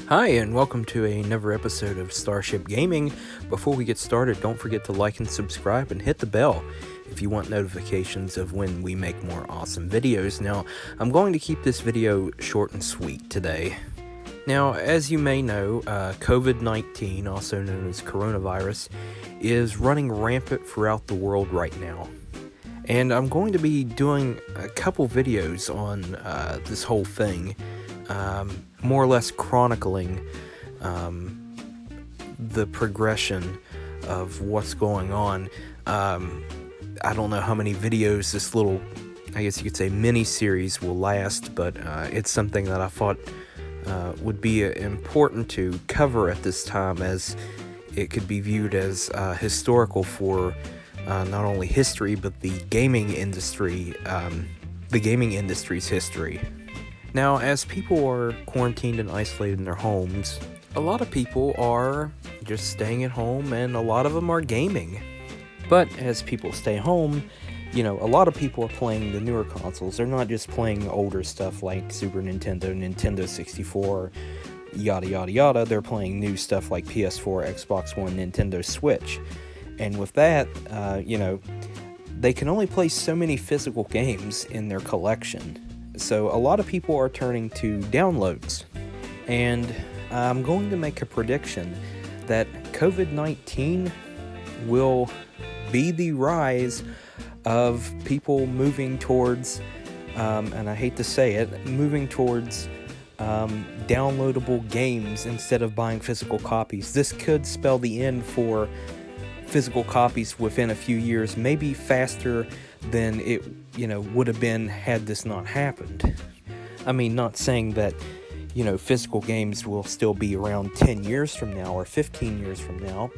Hi, and welcome to another episode of Starship Gaming. Before we get started, don't forget to like and subscribe and hit the bell if you want notifications of when we make more awesome videos. Now, I'm going to keep this video short and sweet today. Now, as you may know, COVID-19, also known as coronavirus, is running rampant throughout the world right now. And I'm going to be doing a couple videos on this whole thing. More or less chronicling the progression of what's going on. I don't know how many videos this little, I guess you could say, mini-series will last, but it's something that I thought would be important to cover at this time, as it could be viewed as historical for not only history, but the gaming industry's history. Now, as people are quarantined and isolated in their homes, a lot of people are just staying at home, and a lot of them are gaming. But as people stay home, a lot of people are playing the newer consoles. They're not just playing older stuff like Super Nintendo, Nintendo 64, yada yada yada. They're playing new stuff like PS4, Xbox One, Nintendo Switch. And with that, they can only play so many physical games in their collection. So a lot of people are turning to downloads, and I'm going to make a prediction that COVID-19 will be the rise of people moving towards, and I hate to say it, moving towards downloadable games instead of buying physical copies. This could spell the end for physical copies within a few years, maybe faster than it would have been had this not happened. I mean, not saying that physical games will still be around 10 years from now or 15 years from now,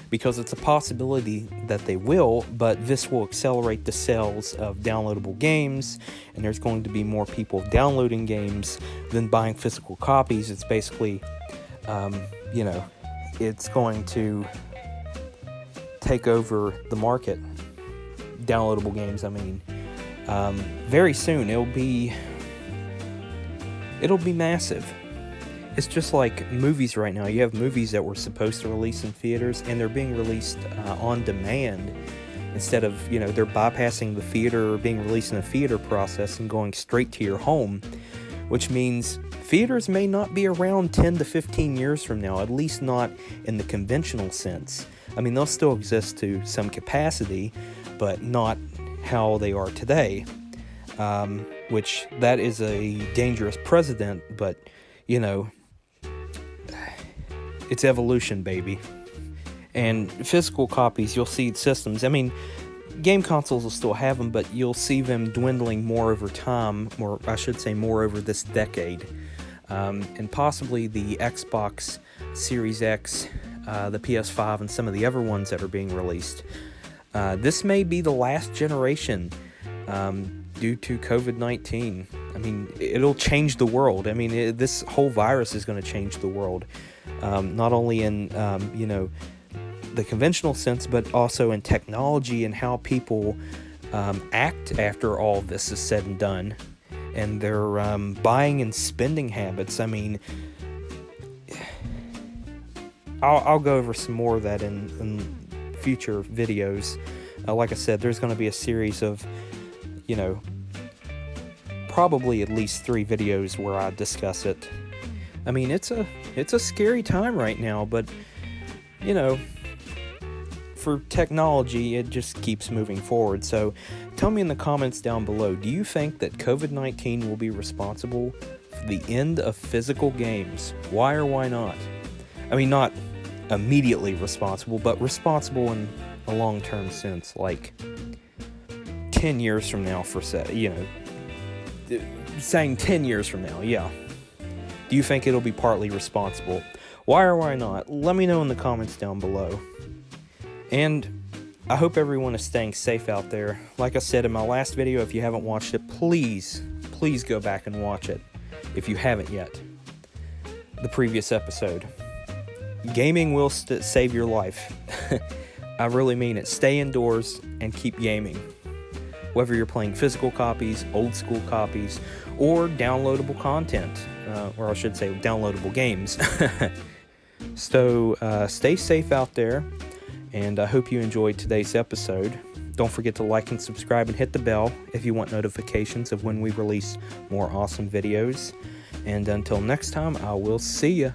because it's a possibility that they will, but this will accelerate the sales of downloadable games, and there's going to be more people downloading games than buying physical copies. It's basically it's going to take over the market. Downloadable games, very soon it'll be massive. It's just like movies right now. You have movies that were supposed to release in theaters, and they're being released on demand instead of they're bypassing the theater or being released in a theater process and going straight to your home, which means theaters may not be around 10 to 15 years from now, at least not in the conventional sense. They'll still exist to some capacity, but not how they are today, which that is a dangerous precedent, but it's evolution, baby. And physical copies, you'll see systems, game consoles will still have them, but you'll see them dwindling more over time, or I should say more over this decade, and possibly the Xbox Series X, the PS5, and some of the other ones that are being released. This may be the last generation due to COVID-19. It'll change the world. This whole virus is going to change the world, not only in the conventional sense, but also in technology and how people act after all this is said and done, and their buying and spending habits. I'll go over some more of that in future videos. Like I said, there's going to be a series of, probably at least 3 videos where I discuss it. It's a scary time right now, but, for technology, it just keeps moving forward. So tell me in the comments down below, do you think that COVID-19 will be responsible for the end of physical games? Why or why not? Not immediately responsible, but responsible in a long-term sense, like 10 years from now, saying 10 years from now, yeah. Do you think it'll be partly responsible? Why or why not? Let me know in the comments down below. And I hope everyone is staying safe out there. Like I said in my last video, if you haven't watched it, please go back and watch it if you haven't yet. The previous episode. Gaming will save your life. I really mean it. Stay indoors and keep gaming. whether you're playing physical copies, old school copies, or downloadable content, or I should say downloadable games. So stay safe out there, and I hope you enjoyed today's episode. Don't forget to like and subscribe and hit the bell if you want notifications of when we release more awesome videos. And until next time, I will see ya.